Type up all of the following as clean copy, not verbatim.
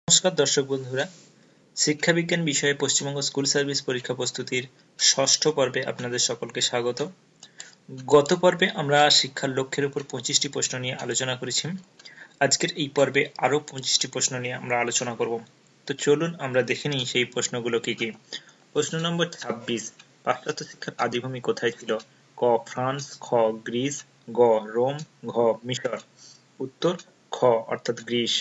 নমস্কার দর্শক বন্ধুরা, শিক্ষাবিজ্ঞান বিষয়ে পশ্চিমবঙ্গ স্কুল সার্ভিস পরীক্ষা প্রস্তুতির ষষ্ঠ পর্বে আপনাদের সকলকে স্বাগত। গত পর্বে আমরা শিক্ষার লক্ষ্যের উপর 25টি প্রশ্ন নিয়ে আলোচনা করেছি। আজকের এই পর্বে আরো 25টি প্রশ্ন নিয়ে আমরা আলোচনা করব। তো চলুন আমরা দেখে নিই সেই প্রশ্নগুলো কি কি। প্রশ্ন নম্বর 26, পাশ্চাত্য শিক্ষার আদিভূমি কোথায় ছিল? ক ফ্রান্স, খ গ্রিস, গ রোম, ঘ মিশর। উত্তর খ অর্থাৎ গ্রিস।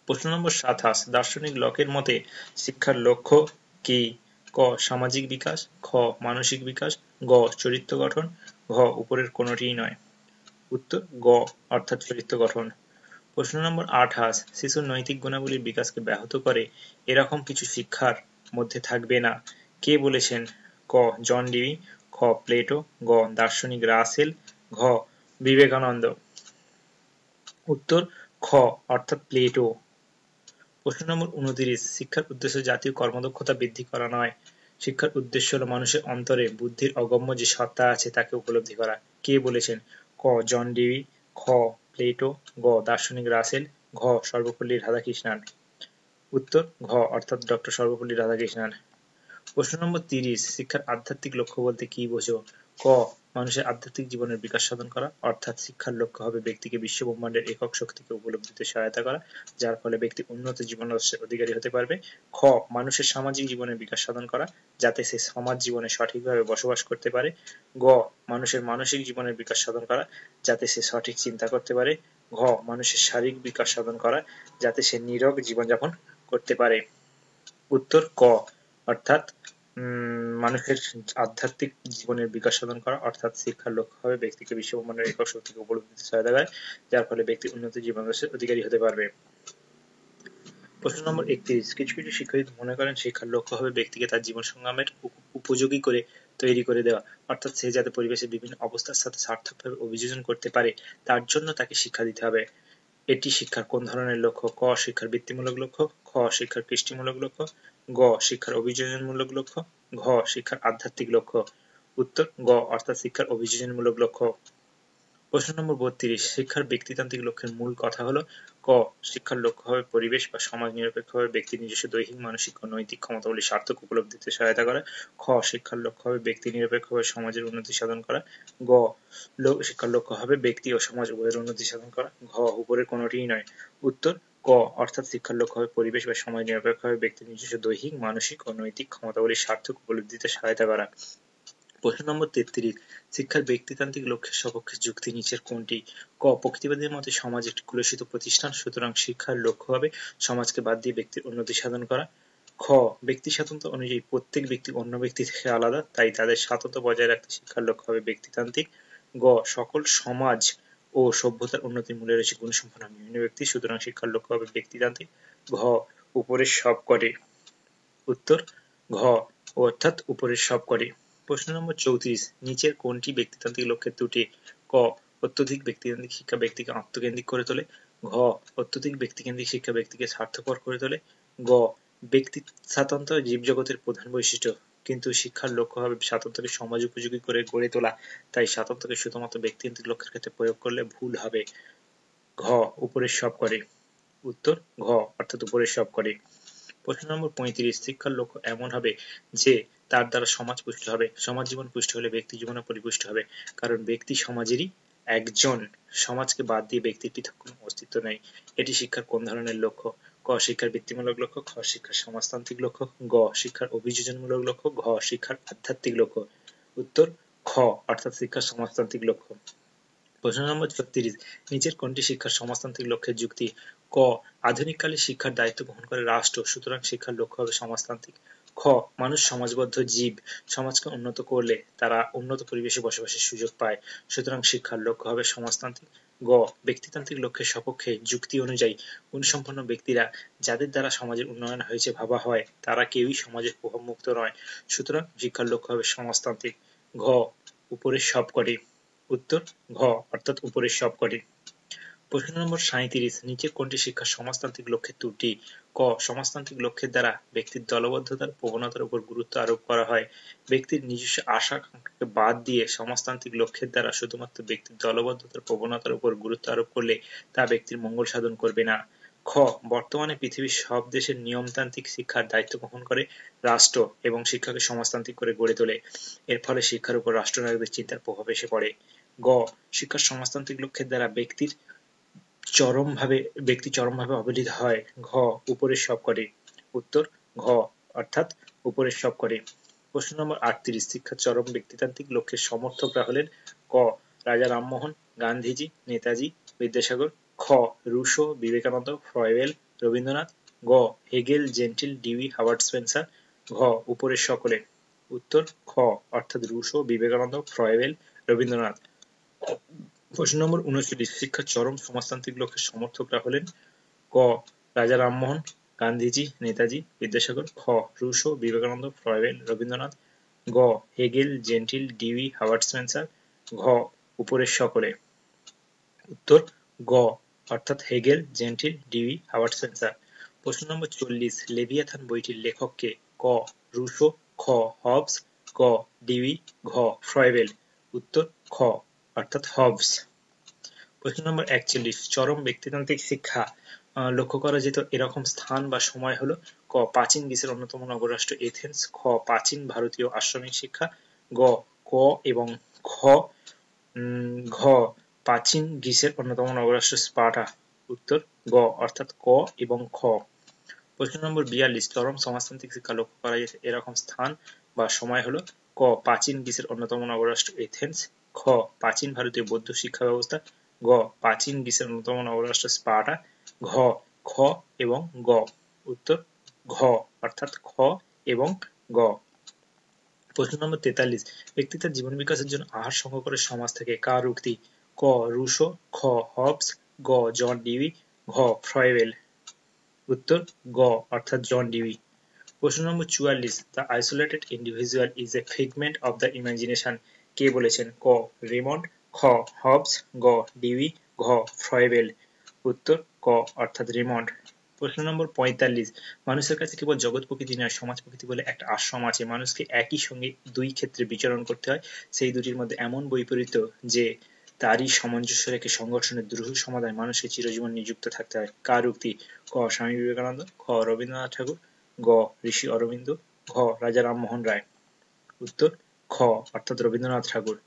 প্রশ্ন নম্বর 27, দার্শনিক লকের মতে শিক্ষার লক্ষ্য কি? ক সামাজিক বিকাশ, খ মানসিক বিকাশ, গ চরিত্র গঠন, ঘ উপরের কোনটিই নয়। উত্তর গ অর্থাৎ চরিত্র গঠন। প্রশ্ন নম্বর 28, শিশুর নৈতিক গুণাবলীর বিকাশকে ব্যাহত করে এরকম কিছু শিক্ষার মধ্যে থাকবে না, কে বলেছেন? ক জন ডিউই, খ প্লেটো, গ দার্শনিক রাসেল, ঘ বিবেকানন্দ। উত্তর খ অর্থাৎ প্লেটো। প্রশ্ন নম্বর 29, শিক্ষার উদ্দেশ্য জাতীয় কর্মদক্ষতা বৃদ্ধি করা নয়, শিক্ষার উদ্দেশ্য হলো মানুষের অন্তরে বুদ্ধির অগম্য যে সত্তা আছে তাকে উপলব্ধি করা, কে বলেছেন? ক জন ডিউই, খ প্লেটো, গ দার্শনিক রাসেল, ঘ সর্বপল্লী রাধাকৃষ্ণান। উত্তর ঘ অর্থাৎ ডক্টর সর্বপল্লী রাধাকৃষ্ণান। প্রশ্ন নম্বর 30, শিক্ষার আধ্যাত্মিক লক্ষ্য বলতে কি বোঝো? ক মানুষের আধ্যাত্মিক জীবনের বিকাশ সাধন করা, অর্থাৎ শিক্ষার লক্ষ্য হবে ব্যক্তিকে বিশ্ব ব্রহ্মাণ্ডের একক শক্তিকে উপলব্ধিতে সহায়তা করা, যার ফলে ব্যক্তি উন্নত জীবনাদর্শের অধিকারী হতে পারবে। খ মানুষের সামাজিক জীবনের বিকাশ সাধন করা, যাতে সে সমাজ জীবনে সঠিকভাবে বসবাস করতে পারে। গ মানুষের মানসিক জীবনের বিকাশ সাধন করা, যাতে সে সঠিক চিন্তা করতে পারে। ঘ মানুষের শারীরিক বিকাশ সাধন করা, যাতে সে নীরোগ জীবনযাপন করতে পারে। উত্তর ক অর্থাৎ মানুষের আধ্যাত্মিক জীবনের বিকাশ সাধন করা, অর্থাৎ শিক্ষার লক্ষ্য হবে ব্যক্তিকে বিশ্বব্রহ্মাণ্ডের একক শক্তিকে উপলব্ধিতে সহায়তা করে, যার ফলে ব্যক্তি উন্নত জীবনাদর্শের অধিকারী হতে পারবে। প্রশ্ন নম্বর 31, কিছু কিছু শিক্ষাবিদ মনে করেন শিক্ষার লক্ষ্য হবে ব্যক্তিকে তার জীবন সংগ্রামের উপযোগী করে তৈরি করে দেওয়া, অর্থাৎ সে যাতে পরিবেশের বিভিন্ন অবস্থার সাথে সার্থকভাবে অভিযোজন করতে পারে তার জন্য তাকে শিক্ষা দিতে হবে। এটি শিক্ষার কোন ধরনের লক্ষ্য? ক শিক্ষার বৃত্তিমূলক লক্ষ্য, খ শিক্ষার কৃষ্টিমূলক লক্ষ্য, গ শিক্ষার অভিযোজনমূলক লক্ষ্য, ঘ শিক্ষার আধ্যাত্মিক লক্ষ্য। উত্তর গ অর্থাৎ শিক্ষার অভিযোজনমূলক লক্ষ্য। প্রশ্ন নম্বর 32, শিক্ষার ব্যক্তিতান্ত্রিক লক্ষ্যের মূল কথা হলো? ক শিক্ষার লক্ষ্য হবে পরিবেশ বা সমাজ নিরপেক্ষভাবে ব্যক্তির নিজস্ব দৈহিক, মানসিক ও নৈতিক ক্ষমতাবলী সার্থক উপলব্ধিতে সহায়তা করা। খ শিক্ষার লক্ষ্য হবে ব্যক্তি নিরপেক্ষভাবে সমাজের উন্নতি সাধন করা। গ শিক্ষার লক্ষ্য হবে ব্যক্তি ও সমাজ উভয়ের উন্নতি সাধন করা। ঘ উপরের কোনটিই নয়। উত্তর ক অর্থাৎ শিক্ষার লক্ষ্য হবে পরিবেশ বা সমাজ নিরপেক্ষভাবে ব্যক্তির নিজস্ব দৈহিক, মানসিক ও নৈতিক ক্ষমতাবলী সার্থক উপলব্ধিতে সহায়তা করা। প্রশ্ন নম্বর 33, শিক্ষার ব্যক্তিতান্ত্রিক লক্ষ্যের সপক্ষে যুক্তি নিচের কোনটি? ক প্রকৃতিবাদীর মতে সমাজ একটি কুলসিত প্রতিষ্ঠান, সুতরাং শিক্ষার লক্ষ্য হবে সমাজকে বাদ দিয়ে ব্যক্তির উন্নতি সাধন করা। খ ব্যক্তি স্বাতন্ত্র্য অনুযায়ী প্রত্যেক ব্যক্তি অন্য ব্যক্তি থেকে আলাদা, তাই তাদের স্বাতন্ত্র্য বজায় রাখতে শিক্ষার লক্ষ্য হবে ব্যক্তিতান্ত্রিক। গ সকল সমাজ ও সভ্যতার উন্নতির মূলে রয়েছে গুণসম্পন্ন বিভিন্ন ব্যক্তি, সুতরাং শিক্ষার লক্ষ্য হবে ব্যক্তিতান্ত্রিক। ঘ উপরের সব কটি। উত্তর ঘ অর্থাৎ উপরের সব কটি। প্রশ্ন নম্বর 34, নিচের কোনটি ব্যক্তিতান্ত্রিক লক্ষ্যের ত্রুটি? ক অত্যধিক ব্যক্তিতান্ত্রিক শিক্ষা ব্যক্তিকে আত্মকেন্দ্রিক করে তোলে। ঘ অত্যধিক ব্যক্তিকেন্দ্রিক শিক্ষা ব্যক্তিকে স্বার্থপর করে তোলে। গ ব্যক্তি স্বাতন্ত্র্য জীবজগতের প্রধান বৈশিষ্ট্য, কিন্তু শিক্ষার লক্ষ্য হবে স্বাতন্ত্র্যকে সমাজ উপযোগী করে গড়ে তোলা, তাই স্বাতন্ত্র্যকে শুধুমাত্র ব্যক্তিকেন্দ্রিক লক্ষ্যের ক্ষেত্রে প্রয়োগ করলে ভুল হবে। ঘ উপরের সব কটি। উত্তর ঘ অর্থাৎ উপরের সব কটি। প্রশ্ন নম্বর 35, শিক্ষার লক্ষ্য এমন হবে যে তার দ্বারা সমাজ পুষ্ট হবে, সমাজ জীবন পুষ্ট হলে ব্যক্তি জীবনও পরিপুষ্ট হবে, কারণ ব্যক্তি সমাজেরই একজন, সমাজকে বাদ দিয়ে ব্যক্তির পৃথক কোনো অস্তিত্ব নেই। এটি শিক্ষার কোন ধরনের লক্ষ্য? ক শিক্ষার বৃত্তিমূলক লক্ষ্য, খ শিক্ষার সমাজতান্ত্রিক লক্ষ্য, গ শিক্ষার অভিযোজনমূলক লক্ষ্য, ঘ শিক্ষার আধ্যাত্মিক লক্ষ্য। উত্তর খ অর্থাৎ শিক্ষার সমাজতান্ত্রিক লক্ষ্য। প্রশ্ন নম্বর 36, নিচের কোনটি শিক্ষার সমাজতান্ত্রিক লক্ষ্যের যুক্তি? ক আধুনিককালে শিক্ষার দায়িত্ব গ্রহণ করে রাষ্ট্র, সুতরাং শিক্ষার লক্ষ্য হবে সমাজতান্ত্রিক। খ মানুষ সমাজবদ্ধ জীব, সমাজকে উন্নত করলে তারা উন্নত পরিবেশে বসবাসের সুযোগ পায়, সুতরাং শিক্ষার লক্ষ্য হবে সমাজতান্ত্রিক। গ ব্যক্তিতান্ত্রিক লক্ষ্যের সপক্ষে যুক্তি অনুযায়ী গুণসম্পন্ন ব্যক্তিরা যাদের দ্বারা সমাজের উন্নয়ন হয়েছে ভাবা হয় তারা কেউই সমাজের প্রভাবমুক্ত নয়, সুতরাং শিক্ষার লক্ষ্য হবে সমাজতান্ত্রিক। ঘ উপরের সবকটি। উত্তর ঘ অর্থাৎ উপরের সবকটি। প্রশ্ন নম্বর 37, নিচের কোনটি শিক্ষার সমাজতান্ত্রিক লক্ষ্যের ত্রুটি? ক সমাজতান্ত্রিক লক্ষ্যের দ্বারা ব্যক্তির দলবদ্ধতার প্রবণতার উপর গুরুত্ব আরোপ করা হয়, ব্যক্তির নিজস্ব আশা আকাঙ্ক্ষাকে বাদ দিয়ে সমাজতান্ত্রিক লক্ষ্যের দ্বারা শুধুমাত্র ব্যক্তির দলবদ্ধতার প্রবণতার উপর গুরুত্ব আরোপ করলে তা ব্যক্তির মঙ্গল সাধন করবে না। খ বর্তমানে পৃথিবীর সব দেশের নিয়মতান্ত্রিক শিক্ষার দায়িত্ব বহন করে রাষ্ট্র এবং শিক্ষাকে সমাজতান্ত্রিক করে গড়ে তোলে। এর ফলে শিক্ষার উপর রাষ্ট্রনায়কদের চিন্তার প্রভাব এসে পড়ে। গ শিক্ষার সমাজতান্ত্রিক লক্ষ্যের দ্বারা ব্যক্তি চরমভাবে অবহেলিত হয়। ঘ উপরের সব করে। উত্তর ঘ অর্থাৎ উপরের সব করে। প্রশ্ন নম্বর 38, শিক্ষার চরম ব্যক্তিতান্ত্রিক লক্ষ্যের সমর্থকরা হলেন ক রাজা রামমোহন, গান্ধীজি, নেতাজি, বিদ্যাসাগর। খ রুশো, বিবেকানন্দ, ফ্রয়েল, রবীন্দ্রনাথ। গ হেগেল, জেন্টিল, ডিউই, হাওয়ার্ড স্পেন্সার। ঘ উপরের সকলে। উত্তর খ অর্থাৎ রুশো, বিবেকানন্দ, ফ্রয়েল, রবীন্দ্রনাথ। প্রশ্ন নম্বর 39, শিক্ষার চরম সমাজতান্ত্রিক লক্ষ্যের সমর্থকরা হলেন ক রাজা রামমোহন, গান্ধীজি, নেতাজি, বিদ্যাসাগর। খ রুশো, বিবেকানন্দ, ফ্রয়েল, রবীন্দ্রনাথ। গ হেগেল, জেন্টিল, ডিউই, হাওয়ার্ড স্পেন্সার। ঘ উপরের সকলে। উত্তর গ অর্থাৎ হেগেল, জেন্টিল, ডিউই, হাওয়ার্ড স্পেন্সার। প্রশ্ন নম্বর 40, লেভিয়াথান বইটির লেখক কে? ক রুশো, খ হবস, গ ডিউই, ঘ ফ্রয়েল। উত্তর খ অর্থাৎ হবস। প্রশ্ন নম্বর 41, চরম ব্যক্তিতান্ত্রিক শিক্ষা লক্ষ্য করা যেত এরকম স্থান বা সময় হলো ক প্রাচীন গ্রিসের অন্যতম নগররাষ্ট্র এথেন্স। খ প্রাচীন ভারতীয় আশ্রমিক শিক্ষা। গ ক এবং খ ঘ প্রাচীন গ্রিসের অন্যতম নগররাষ্ট্র স্পার্টা। উত্তর গ অর্থাৎ ক এবং খ। প্রশ্ন নম্বর 42, চরম সমাজতান্ত্রিক শিক্ষা লক্ষ্য করা যেত এরকম স্থান বা সময় হলো ক প্রাচীন গ্রিসের অন্যতম নগররাষ্ট্র এথেন্স। খ প্রাচীন ভারতীয় বৌদ্ধ শিক্ষা ব্যবস্থা। গ প্রাচীন গ্রিসের অন্যতম নগররাষ্ট্র স্পার্টা। ঘ খ এবং গ। উত্তর ঘ অর্থাৎ খ এবং গ। প্রশ্ন নম্বর 43, ব্যক্তি তার জীবন বিকাশের জন্য আহার সংগ্রহ করে সমাজ থেকে। কার উক্তি? ক রুশো, খ হবস, গ জন ডিউই, ঘ ফ্রয়েল। উত্তর গ অর্থাৎ জন ডিউই। প্রশ্ন নম্বর 44, the isolated individual is a figment of the imagination. কে বলেছেন? ক রেমন্ড, খ হবস, গ ডিউই, ঘ ফ্রয়েল। উত্তর ক অর্থাৎ রেমন্ড। প্রশ্ন নম্বর 45, মানুষের কাছে কেবল জগৎ প্রকৃতি নয়, সমাজ প্রকৃতি বলে একটা আশ্রম আছে। মানুষকে একই সঙ্গে দুই ক্ষেত্রে বিচরণ করতে হয়। সেই দুটির মধ্যে এমন বৈপরীত্য যে তারই সামঞ্জস্য রেখে সংঘর্ষণের দুরূহ সমাধানে মানুষকে চিরজীবন নিযুক্ত থাকতে হয়। কার উক্তি? ক স্বামী বিবেকানন্দ, খ রবীন্দ্রনাথ ঠাকুর, গ ঋষি অরবিন্দ, ঘ রাজা রামমোহন রায়। উত্তর খ অর্থাৎ রবীন্দ্রনাথ ঠাকুর।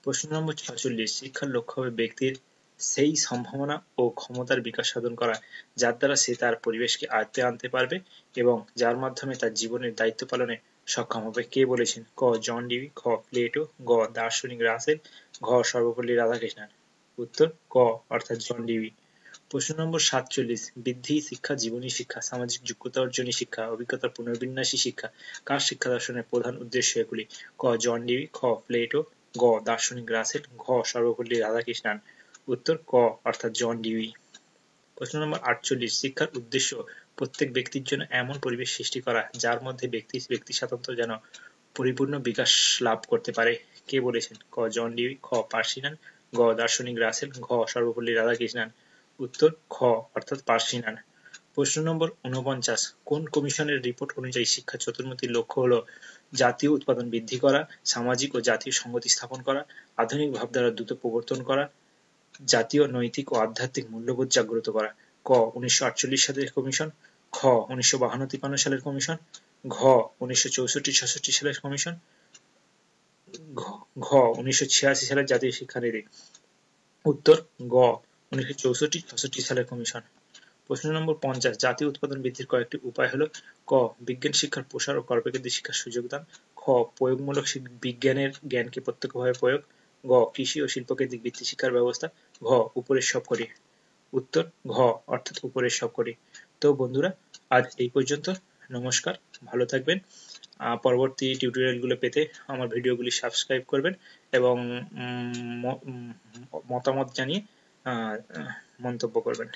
প্রশ্ন নম্বর 46, শিক্ষার লক্ষ্য হবে ব্যক্তির সেই সম্ভাবনা ও ক্ষমতার বিকাশ সাধন করা যার দ্বারা সে তার পরিবেশকে আয়ত্তে আনতে পারবে এবং যার মাধ্যমে তার জীবনের দায়িত্ব পালনে সক্ষম হবে। কে বলেছেন? ক জন ডিউই, খ প্লেটো, গ দার্শনিক রাসেল, ঘ সর্বপল্লী রাধাকৃষ্ণন। উত্তর ক অর্থাৎ জন ডিউই। প্রশ্ন নম্বর 47, বৃদ্ধি শিক্ষা, জীবনী শিক্ষা, সামাজিক যোগ্যতা অর্জনী শিক্ষা, অভিজ্ঞতার পুনর্বিন্যাসী শিক্ষা কার শিক্ষা দর্শনের প্রধান উদ্দেশ্য এগুলি? ক জন ডিউই, খ প্লেটো, গ দার্শনিক রাসেল, ঘ সর্বপল্লী রাধাকৃষ্ণন। উত্তর ক অর্থাৎ জন ডিউই। প্রশ্ন নম্বর 48, শিক্ষার উদ্দেশ্য প্রত্যেক ব্যক্তির জন্য এমন পরিবেশ সৃষ্টি করা যার মধ্যে ব্যক্তি স্বাতন্ত্র্য যেন পরিপূর্ণ বিকাশ লাভ করতে পারে। কে বলেছেন? ক জন ডিউই, খ পার্সিনান, গ দার্শনিক রাসেল, ঘ সর্বপল্লী রাধাকৃষ্ণন। উত্তর খ অর্থাৎ পার্সিনান। প্রশ্ন নম্বর 49, কোন কমিশনের রিপোর্ট অনুযায়ী শিক্ষা চতুর্থীর লক্ষ্য হল জাতীয় উৎপাদন বৃদ্ধি করা, সামাজিক ও জাতীয় সংহতি স্থাপন করা, আধুনিক ভাবধারা দ্রুত প্রবর্তন করা, জাতীয় নৈতিক ও আধ্যাত্মিক মূল্যবোধ জাগ্রত করা? ক 1948 সালের কমিশন, খ 1952-53 সালের কমিশন, ঘ 1964-66 সালের কমিশন, ঘ 1986 সালের জাতীয় শিক্ষানীতি। উত্তর গ 1964-66 সালের কমিশন। প্রশ্ন নম্বর 50, জাতীয় উৎপাদন বৃদ্ধির কয়েকটি উপায় হলো ক বিজ্ঞান শিক্ষার প্রসার ও কর্মকেন্দ্রিক শিক্ষার সুযোগ দান, খ প্রয়োগমূলক বিজ্ঞানের জ্ঞানকে প্রত্যক্ষভাবে প্রয়োগ, গ কৃষি ও শিল্পকেন্দ্রিক বৃত্তি শিক্ষার ব্যবস্থা, ঘ উপরের সবকটি। উত্তর ঘ অর্থাৎ উপরের সবকটি। তো বন্ধুরা, আজ এই পর্যন্ত। নমস্কার, ভালো থাকবেন। পরবর্তী টিউটোরিয়ালগুলো পেতে আমার ভিডিওগুলি সাবস্ক্রাইব করবেন এবং মতামত জানিয়ে মন্তব্য করবেন।